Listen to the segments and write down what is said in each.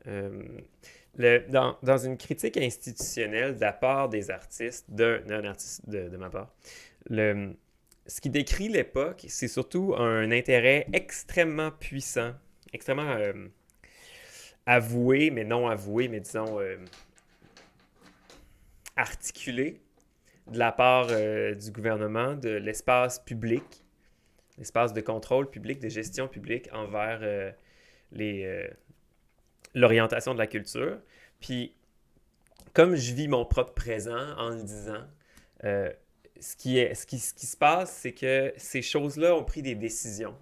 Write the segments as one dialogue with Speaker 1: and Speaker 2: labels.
Speaker 1: Euh, dans une critique institutionnelle de la part des artistes, d'un artiste de ma part, le, ce qui décrit l'époque, c'est surtout un intérêt extrêmement puissant, extrêmement avoué, mais non avoué, mais disons articulé de la part du gouvernement, de l'espace public, l'espace de contrôle public, de gestion publique envers les, l'orientation de la culture. Puis, comme je vis mon propre présent en le disant, euh, ce qui se passe, c'est que ces choses-là ont pris des décisions.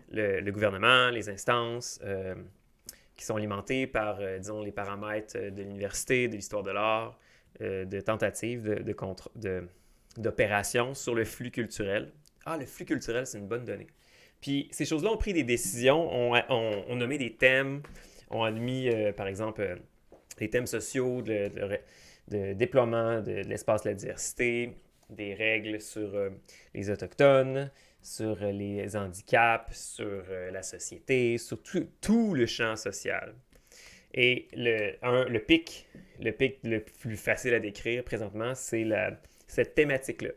Speaker 1: Le gouvernement, les instances qui sont alimentées par, disons, les paramètres de l'université, de l'histoire de l'art, de tentatives d'opérations sur le flux culturel. Ah, le flux culturel, c'est une bonne donnée. Puis ces choses-là ont pris des décisions, ont nommé des thèmes, ont admis, par exemple, les thèmes sociaux, de déploiement de l'espace de la diversité, des règles sur les Autochtones, sur les handicaps, sur la société, sur tout le champ social. Et le pic le plus facile à décrire présentement, c'est cette thématique-là,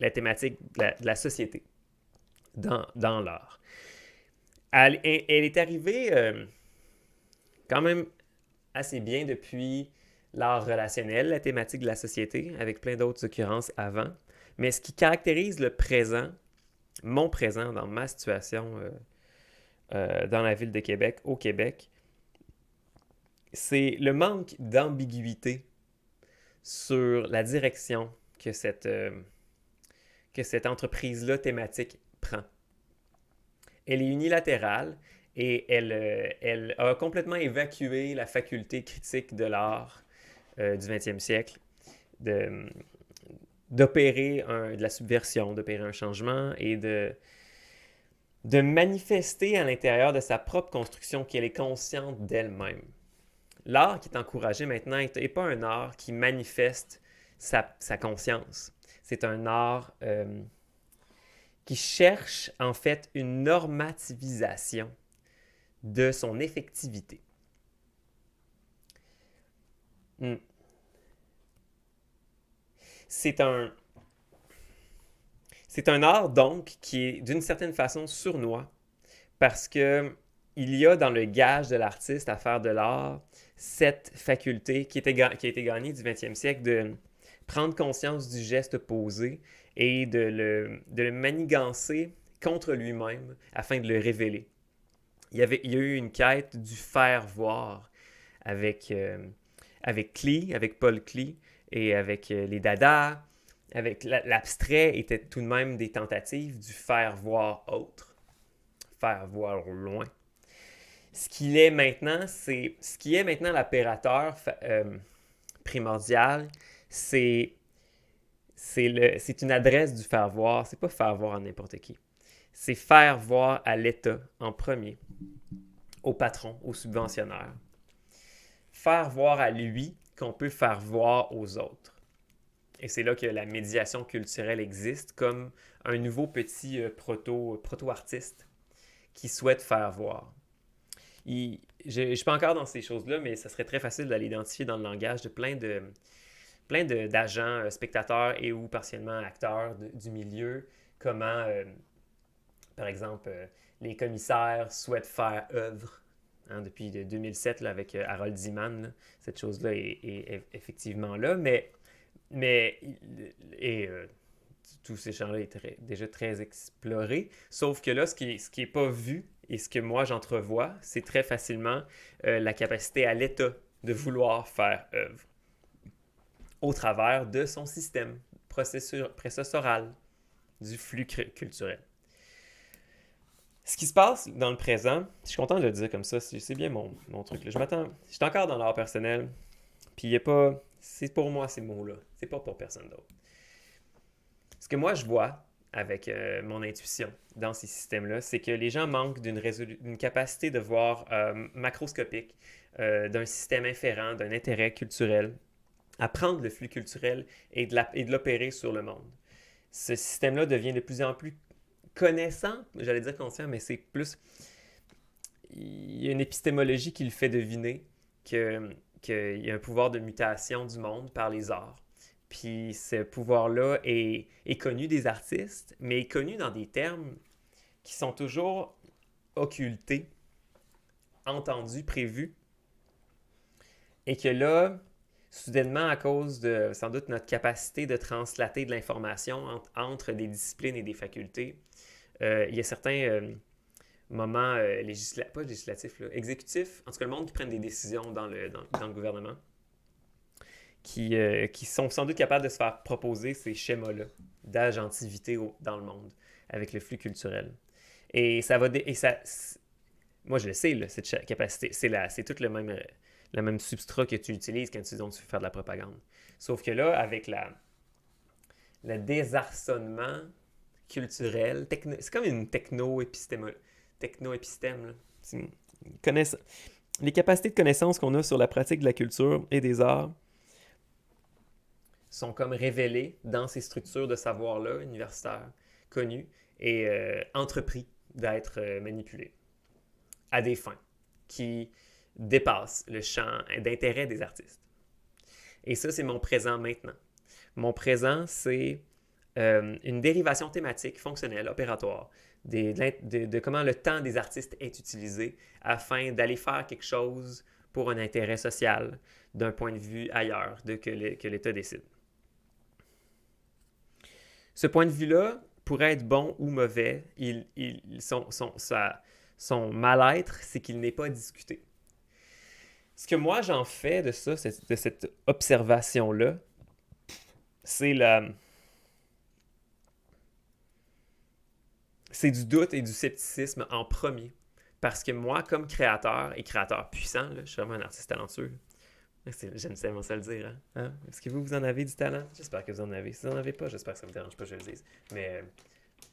Speaker 1: la thématique de la société dans l'art. Elle est arrivée quand même assez bien depuis l'art relationnel, la thématique de la société, avec plein d'autres occurrences avant. Mais ce qui caractérise le présent, mon présent dans ma situation dans la ville de Québec, au Québec, c'est le manque d'ambiguïté sur la direction que cette entreprise-là thématique prend. Elle est unilatérale et elle a complètement évacué la faculté critique de l'art du 20e siècle de, d'opérer de la subversion, d'opérer un changement et de manifester à l'intérieur de sa propre construction qu'elle est consciente d'elle-même. L'art qui est encouragé maintenant n'est pas un art qui manifeste sa conscience. C'est un art qui cherche en fait une normativisation de son effectivité. Hmm. C'est un, c'est un art donc qui est d'une certaine façon sournois parce que il y a dans le gage de l'artiste à faire de l'art cette faculté qui a été gagnée du 20e siècle de prendre conscience du geste posé et de le manigancer contre lui-même afin de le révéler. Il y a eu une quête du faire voir avec, avec Klee, avec Paul Klee et avec les Dada. Avec l'abstrait était tout de même des tentatives du faire voir autre, faire voir loin. Ce qui est maintenant l'opérateur primordial, c'est c'est une adresse du faire voir. C'est pas faire voir à n'importe qui. C'est faire voir à l'État en premier, au patron, au subventionnaire. Faire voir à lui qu'on peut faire voir aux autres. Et c'est là que la médiation culturelle existe comme un nouveau petit proto-artiste qui souhaite faire voir. Je ne suis pas encore dans ces choses-là, mais ça serait très facile de l'identifier dans le langage de d'agents, spectateurs et ou partiellement acteurs du milieu, comment, par exemple, les commissaires souhaitent faire œuvre. Hein, depuis 2007, là, avec Harold Ziman, là, cette chose-là est effectivement là, mais et, tous ces champs-là est déjà très explorés. Sauf que là, ce qui est pas vu et ce que moi j'entrevois, c'est très facilement la capacité à l'État de vouloir faire œuvre au travers de son système processoral du flux culturel. Ce qui se passe dans le présent, je suis content de le dire comme ça, c'est bien mon truc. Là. Je suis encore dans l'art personnel, puis il n'y a pas, c'est pour moi ces mots-là, c'est pas pour personne d'autre. Ce que moi je vois avec mon intuition dans ces systèmes-là, c'est que les gens manquent d'une capacité de voir macroscopique, d'un système inférent, d'un intérêt culturel, à prendre le flux culturel et de l'opérer sur le monde. Ce système-là devient de plus en plus connaissant, j'allais dire conscient, mais c'est plus... il y a une épistémologie qui le fait deviner qu'il y a un pouvoir de mutation du monde par les arts. Puis ce pouvoir-là est connu des artistes, mais est connu dans des termes qui sont toujours occultés, entendus, prévus, et que là, soudainement, à cause de, sans doute, notre capacité de translater de l'information entre des disciplines et des facultés, il y a certains moments pas législatifs, là, exécutifs, en tout cas le monde qui prennent des décisions dans le gouvernement, qui sont sans doute capables de se faire proposer ces schémas-là d'agentivité dans le monde avec le flux culturel. Et ça va... moi, je le sais, là, cette capacité. C'est tout le même substrat que tu utilises quand tu veux faire de la propagande. Sauf que là, avec le désarçonnement culturel, c'est comme une techno-épistème. Les capacités de connaissance qu'on a sur la pratique de la culture et des arts sont comme révélées dans ces structures de savoir-là, universitaires, connues, et entrepris d'être manipulés à des fins qui dépassent le champ d'intérêt des artistes. Et ça, c'est mon présent maintenant. Mon présent, c'est une dérivation thématique, fonctionnelle, opératoire, de comment le temps des artistes est utilisé afin d'aller faire quelque chose pour un intérêt social d'un point de vue ailleurs, que l'État décide. Ce point de vue-là pourrait être bon ou mauvais. Son mal-être, c'est qu'il n'est pas discuté. Ce que moi, j'en fais de ça, de cette observation-là, c'est du doute et du scepticisme en premier. Parce que moi, comme créateur, et créateur puissant, là, je suis vraiment un artiste talentueux. J'aime tellement ça le dire. Hein? Est-ce que vous en avez du talent? J'espère que vous en avez. Si vous n'en avez pas, j'espère que ça ne vous dérange pas que je le dise. Mais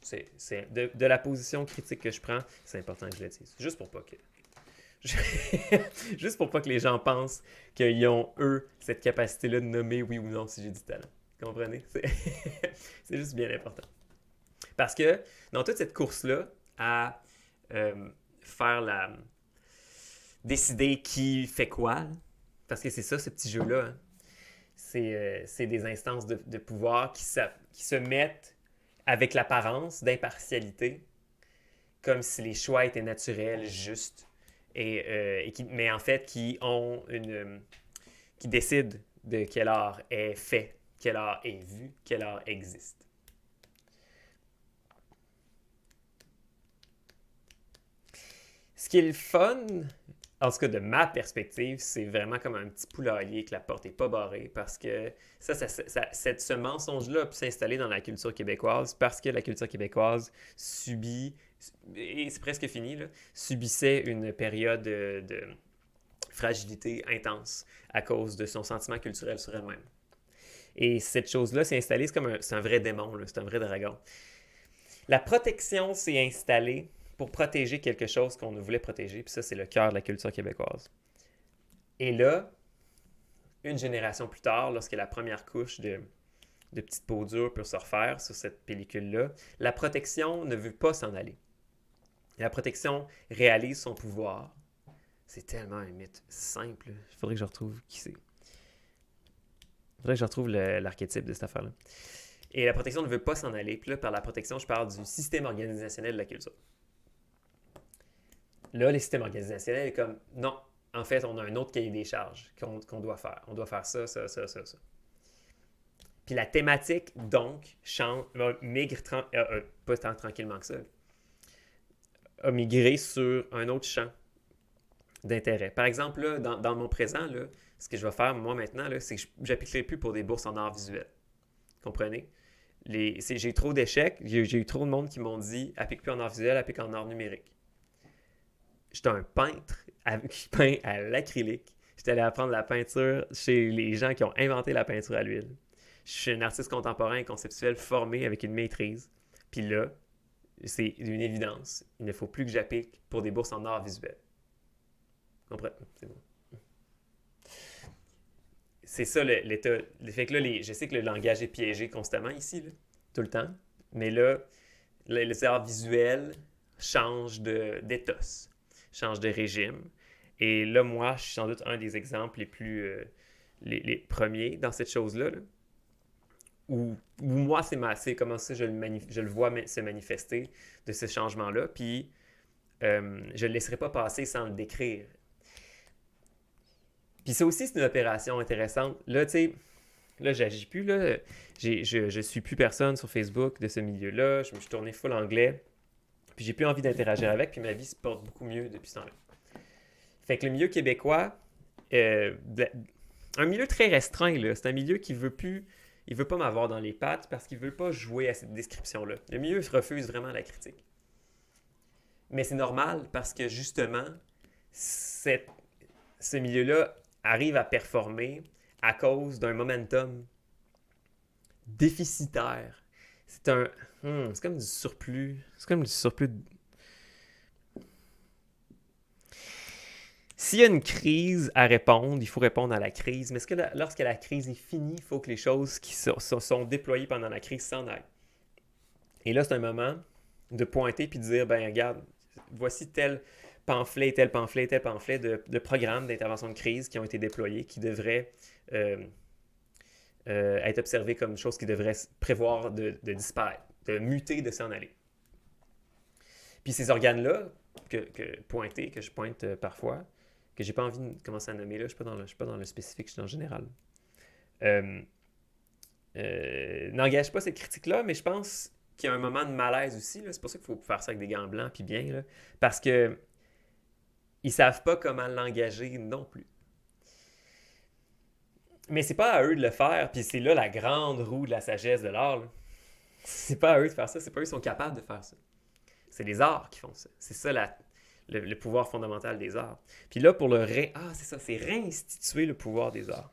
Speaker 1: c'est de la position critique que je prends, c'est important que je le dise. Juste pour pas que... Juste pour pas que les gens pensent qu'ils ont, eux, cette capacité-là de nommer oui ou non si j'ai du talent. Comprenez? C'est juste bien important. Parce que dans toute cette course-là, à décider qui fait quoi, parce que c'est ça, ce petit jeu-là, hein, c'est des instances de pouvoir qui se mettent avec l'apparence d'impartialité, comme si les choix étaient naturels, justes, mais en fait qui décident de quel art est fait, quel art est vu, quel art existe. Ce qui est le fun, en tout cas de ma perspective, c'est vraiment comme un petit poulailler que la porte n'est pas barrée parce que ce mensonge-là peut s'installer dans la culture québécoise parce que la culture québécoise et c'est presque fini, là, subissait une période de fragilité intense à cause de son sentiment culturel sur elle-même. Et cette chose-là s'est installée, c'est un vrai démon, là, c'est un vrai dragon. La protection s'est installée pour protéger quelque chose qu'on voulait protéger, puis ça, c'est le cœur de la culture québécoise. Et là, une génération plus tard, lorsque la première couche de petite peau dure peut se refaire sur cette pellicule-là, la protection ne veut pas s'en aller. La protection réalise son pouvoir. C'est tellement un mythe simple. Il faudrait que je retrouve qui c'est. Il faudrait que je retrouve l'archétype de cette affaire-là. Et la protection ne veut pas s'en aller. Puis là, par la protection, je parle du système organisationnel de la culture. Là, les systèmes organisationnels est comme, non, en fait, on a un autre cahier des charges qu'on doit faire. On doit faire ça. Puis la thématique, donc, migre, pas tant tranquillement que ça, a migré sur un autre champ d'intérêt. Par exemple, là, dans mon présent, là, ce que je vais faire, moi, maintenant, là, c'est que je n'appliquerai plus pour des bourses en art visuel. Comprenez? J'ai trop d'échecs. J'ai eu trop de monde qui m'ont dit, applique plus en art visuel, applique en art numérique. J'étais un peintre qui peint à l'acrylique. J'étais allé apprendre la peinture chez les gens qui ont inventé la peinture à l'huile. Je suis un artiste contemporain et conceptuel formé avec une maîtrise. Puis là, c'est une évidence. Il ne faut plus que j'applique pour des bourses en art visuel. Comprenez? C'est bon. C'est ça l'état. Fait que là, je sais que le langage est piégé constamment ici, là, tout le temps. Mais là, les arts visuels changent d'éthos. change de régime. Et là, moi, je suis sans doute un des exemples les plus les premiers dans cette chose-là. Là, où moi, c'est comment ça je le vois se manifester de ce changement-là. Puis, je ne le laisserai pas passer sans le décrire. Puis ça aussi, c'est une opération intéressante. Là, tu sais, là, j'agis plus, là. Je suis plus personne sur Facebook de ce milieu-là. Je me suis tourné full anglais. Puis j'ai plus envie d'interagir avec. Puis ma vie se porte beaucoup mieux depuis ce temps-là. Fait que le milieu québécois, un milieu très restreint, là. C'est un milieu qui veut plus... Il veut pas m'avoir dans les pattes parce qu'il veut pas jouer à cette description-là. Le milieu refuse vraiment la critique. Mais c'est normal parce que, justement, ce milieu-là arrive à performer à cause d'un momentum déficitaire. C'est un... c'est comme du surplus. C'est comme du surplus... S'il y a une crise à répondre, il faut répondre à la crise. Mais est-ce que lorsque la crise est finie, il faut que les choses qui sont déployées pendant la crise s'en aillent? Et là, c'est un moment de pointer puis de dire, ben regarde, voici tel pamphlet de programmes d'intervention de crise qui ont été déployés, qui devraient être observés comme une chose qui devrait prévoir de disparaître, de muter, de s'en aller. Puis ces organes-là, que je pointe parfois, que j'ai pas envie de commencer à nommer là, je suis pas dans le spécifique, je suis dans le général. N'engage pas cette critique-là, mais je pense qu'il y a un moment de malaise aussi. Là. C'est pour ça qu'il faut faire ça avec des gants blancs, puis bien, là, parce que ils savent pas comment l'engager non plus. Mais c'est pas à eux de le faire, puis c'est là la grande roue de la sagesse de l'art. Là. C'est pas à eux de faire ça, c'est pas eux qui sont capables de faire ça. C'est les arts qui font ça. C'est ça le pouvoir fondamental des arts. Puis là, pour c'est réinstituer le pouvoir des arts.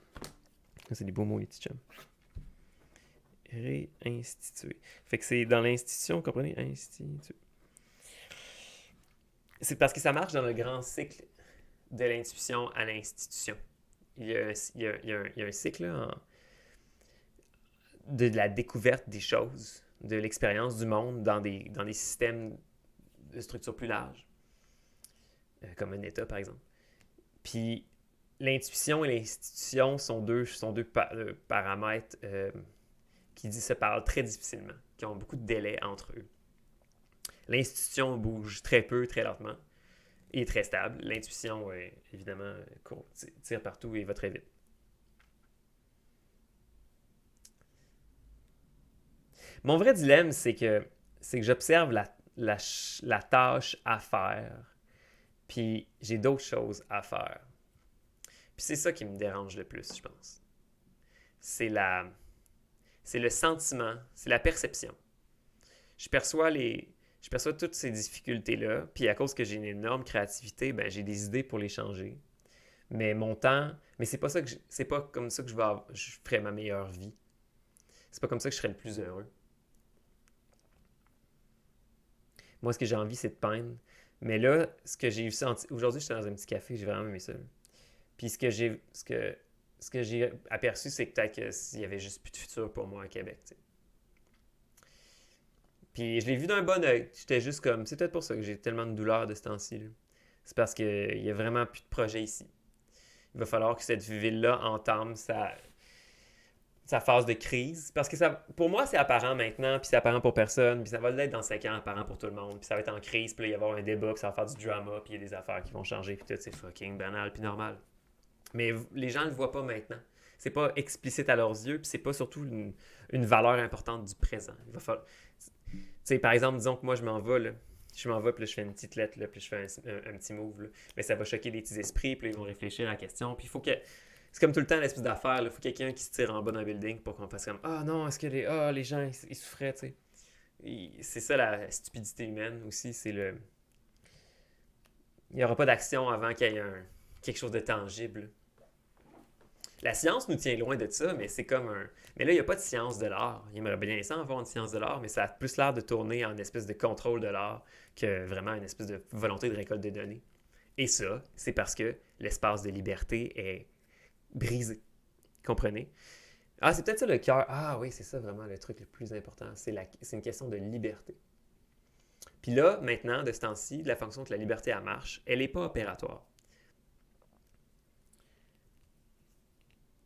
Speaker 1: C'est des beaux mots, les petits chums. Réinstituer. Fait que c'est dans l'institution, vous comprenez? Instituer. C'est parce que ça marche dans le grand cycle de l'intuition à l'institution. Il y a un cycle là, de la découverte des choses, de l'expérience du monde dans des systèmes de structure plus large, comme un État, par exemple. Puis l'intuition et l'institution sont deux paramètres qui se parlent très difficilement, qui ont beaucoup de délai entre eux. L'institution bouge très peu, très lentement, et est très stable. L'intuition, évidemment, tire partout et va très vite. Mon vrai dilemme, c'est que j'observe la tâche à faire, puis j'ai d'autres choses à faire. Puis c'est ça qui me dérange le plus, je pense. C'est le sentiment, c'est la perception. Je perçois toutes ces difficultés-là, puis à cause que j'ai une énorme créativité, ben j'ai des idées pour les changer. Mais mon temps, mais c'est pas comme ça que je ferai ma meilleure vie. C'est pas comme ça que je serai le plus heureux. Moi, ce que j'ai envie, c'est de peindre. Mais là, ce que j'ai eu senti... Aujourd'hui, j'étais dans un petit café, j'ai vraiment aimé ça. Puis ce que j'ai aperçu, c'est que peut-être qu'il y avait juste plus de futur pour moi à Québec. T'sais. Puis je l'ai vu d'un bon œil. J'étais juste comme... C'est peut-être pour ça que j'ai tellement de douleur de ce temps-ci. Là. C'est parce qu'il n'y a vraiment plus de projet ici. Il va falloir que cette ville-là entame sa phase de crise. Parce que pour moi, c'est apparent maintenant, puis c'est apparent pour personne, puis ça va l'être dans 5 ans, apparent pour tout le monde, puis ça va être en crise, puis là, il va y avoir un débat, puis ça va faire du drama, puis il y a des affaires qui vont changer, puis tout, c'est fucking banal, puis normal. Mais les gens ne le voient pas maintenant. C'est pas explicite à leurs yeux, puis c'est pas surtout une valeur importante du présent. Il va falloir... Tu sais, par exemple, disons que moi, je m'en vais, là, puis là, je fais une petite lettre, là, puis je fais un petit move, là. Mais ça va choquer des petits esprits, puis là, ils vont réfléchir à la question, puis il faut que... C'est comme tout le temps l'espèce d'affaire, il faut quelqu'un qui se tire en bas d'un building pour qu'on fasse comme « Ah non, est-ce que les gens, ils souffraient, tu sais. » C'est ça la stupidité humaine aussi, c'est le... Il n'y aura pas d'action avant qu'il y ait quelque chose de tangible. La science nous tient loin de ça, mais c'est comme un... Mais là, il n'y a pas de science de l'art. Il aimerait bien ça avoir une science de l'art, mais ça a plus l'air de tourner en une espèce de contrôle de l'art que vraiment une espèce de volonté de récolte de données. Et ça, c'est parce que l'espace de liberté est brisé. Comprenez? Ah, c'est peut-être ça le cœur. Ah oui, c'est ça vraiment le truc le plus important. C'est une question de liberté. Puis là, maintenant, de ce temps-ci, la fonction de la liberté à marche, elle n'est pas opératoire.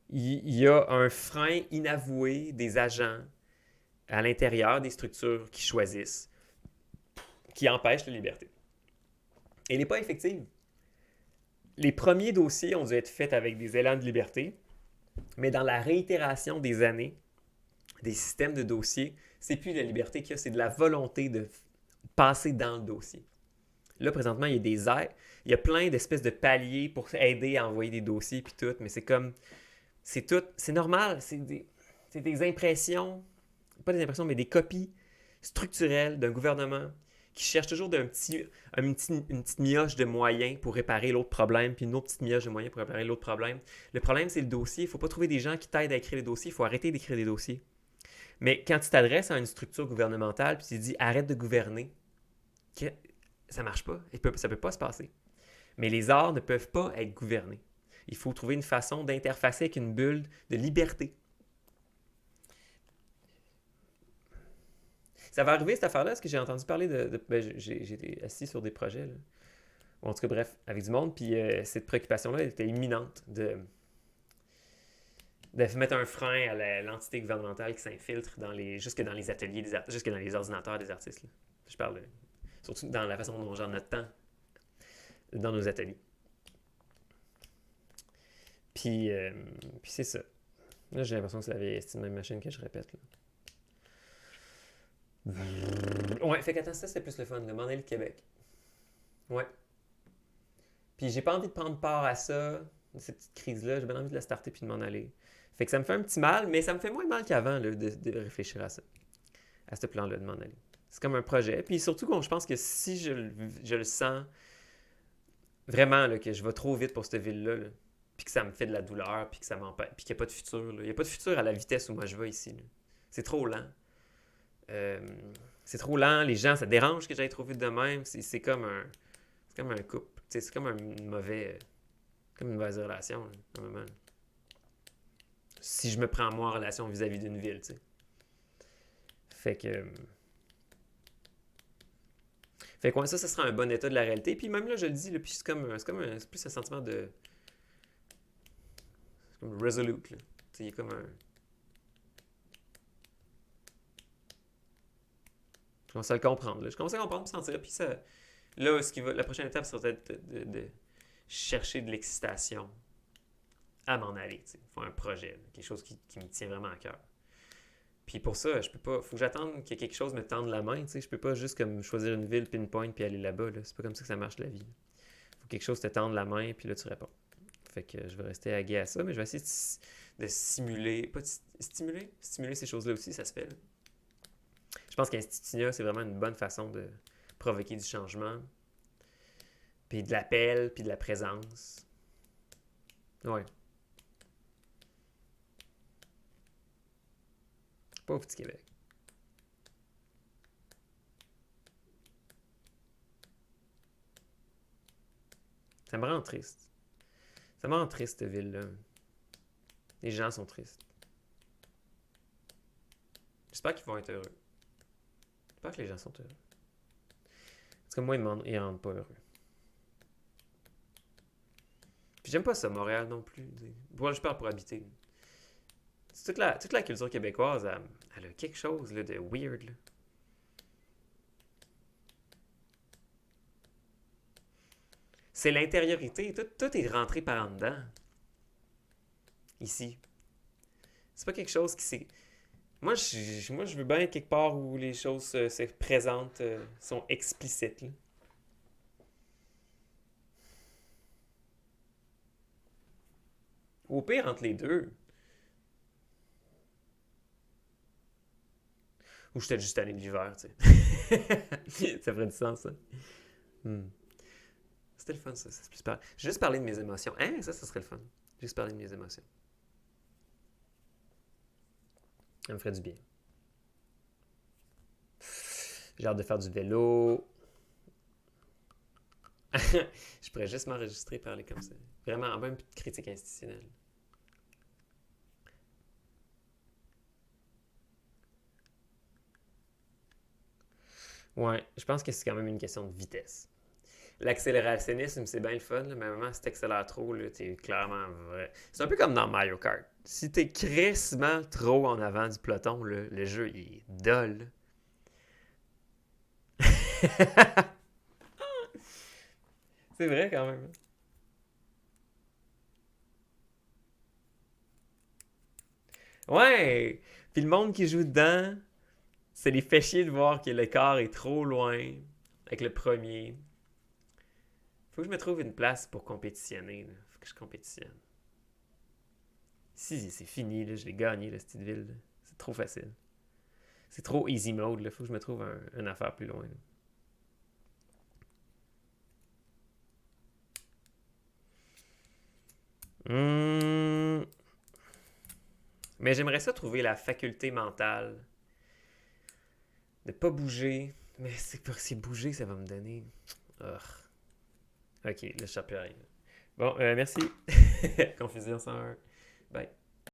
Speaker 1: Il y a un frein inavoué des agents à l'intérieur des structures qui choisissent, qui empêche la liberté. Elle n'est pas effective. Les premiers dossiers ont dû être faits avec des élans de liberté, mais dans la réitération des années, des systèmes de dossiers, c'est plus de la liberté qu'il y a, c'est de la volonté de passer dans le dossier. Là, présentement, il y a des aides, il y a plein d'espèces de paliers pour aider à envoyer des dossiers puis tout, mais c'est comme, c'est normal, c'est des impressions, pas des impressions, mais des copies structurelles d'un gouvernement qui cherche toujours une petite mioche de moyens pour réparer l'autre problème, puis une autre petite mioche de moyens pour réparer l'autre problème. Le problème, c'est le dossier. Il ne faut pas trouver des gens qui t'aident à écrire les dossiers. Il faut arrêter d'écrire des dossiers. Mais quand tu t'adresses à une structure gouvernementale, puis tu dis arrête de gouverner, ça ne marche pas. Ça ne peut pas se passer. Mais les arts ne peuvent pas être gouvernés. Il faut trouver une façon d'interfacer avec une bulle de liberté. Ça va arriver cette affaire-là, parce que j'ai entendu parler j'ai assis sur des projets, là. Ou en tout cas, bref, avec du monde, puis cette préoccupation-là était imminente de mettre un frein à l'entité gouvernementale qui s'infiltre jusque dans les ateliers, jusque dans les ordinateurs des artistes, là. Je parle surtout dans la façon dont on gère notre temps dans nos ateliers. Puis c'est ça. Là, j'ai l'impression que c'est la vieille même machine que je répète, là. Ouais, fait qu'attends, ça, c'est plus le fun, de m'en aller de Québec. Ouais. Puis j'ai pas envie de prendre part à ça, cette petite crise-là. J'ai bien envie de la starter puis de m'en aller. Fait que ça me fait un petit mal, mais ça me fait moins mal qu'avant là, de réfléchir à ça, à ce plan-là, de m'en aller. C'est comme un projet. Puis surtout, je pense que si je le sens vraiment là, que je vais trop vite pour cette ville-là, là, puis que ça me fait de la douleur, puis que ça m'empêche, puis qu'il n'y a pas de futur. Là. Il n'y a pas de futur à la vitesse où moi je vais ici. Là. C'est trop lent. C'est trop lent. Les gens, ça dérange que j'aille trop vite de même. C'est comme un couple. C'est comme une mauvaise relation. Là, si je me prends moi en relation vis-à-vis d'une ville, tu sais. Fait que ouais, ça sera un bon état de la réalité. Puis même là, je le dis, là, puis c'est plus un sentiment de... C'est comme resolute, là. Il y a comme un... Je commence à le comprendre, là. Je commence à comprendre, puis sentir. Puis ça... Là, la prochaine étape, ça va être de chercher de l'excitation à m'en aller, tu sais. Il faut un projet, là, quelque chose qui me tient vraiment à cœur. Puis pour ça, je peux pas. Faut que j'attende que quelque chose me tende la main, tu sais. Je peux pas juste comme choisir une ville, pinpoint, puis aller là-bas, là. C'est pas comme ça que ça marche la vie. Faut que quelque chose te tende la main, puis là, tu réponds. Fait que je vais rester agué à ça, mais je vais essayer de simuler. Pas de stimuler? Stimuler ces choses-là aussi, ça se fait, là. Je pense qu'Institutia, c'est vraiment une bonne façon de provoquer du changement. Puis de l'appel, puis de la présence. Ouais. Pauvre petit Québec. Ça me rend triste. Ça me rend triste, cette ville-là. Les gens sont tristes. J'espère qu'ils vont être heureux. J'espère que les gens sont heureux. Parce que moi, ils rendent pas heureux. Puis j'aime pas ça, Montréal non plus. Moi, je parle pour habiter. Toute la culture québécoise, elle a quelque chose là, de weird. Là. C'est l'intériorité. Tout est rentré par en dedans. Ici. C'est pas quelque chose qui s'est... Moi, je veux bien être quelque part où les choses se présentent, sont explicites. Là. Au pire, entre les deux. Ou j'étais juste allé de l'hiver, tu sais. Ça ferait du sens, ça. Hmm. C'était le fun, ça. C'est plus J'ai juste parlé de mes émotions. Hein, ça serait le fun. Juste parler de mes émotions. Ça me ferait du bien. J'ai hâte de faire du vélo. Je pourrais juste m'enregistrer, parler comme ça. Vraiment, même plus de critique institutionnelle. Ouais, je pense que c'est quand même une question de vitesse. L'accélérationnisme, c'est bien le fun, là, mais à un moment, si t'accélères trop, là, t'es clairement vrai. C'est un peu comme dans Mario Kart. Si t'es crissement trop en avant du peloton, là, le jeu, il est dole. C'est vrai quand même. Ouais! Puis le monde qui joue dedans, ça les fait chier de voir que l'écart est trop loin avec le premier. Faut que je me trouve une place pour compétitionner. Là. Faut que je compétitionne. Si, c'est fini, là, je l'ai gagné, là, cette ville. Là. C'est trop facile. C'est trop easy mode, là. Faut que je me trouve une affaire plus loin. Là. Hmm. Mais j'aimerais ça trouver la faculté mentale de pas bouger. Mais c'est pour si bouger, ça va me donner. Ugh. Ok, là, je sais plus rien. Bon, merci. Confusion 101. Bye.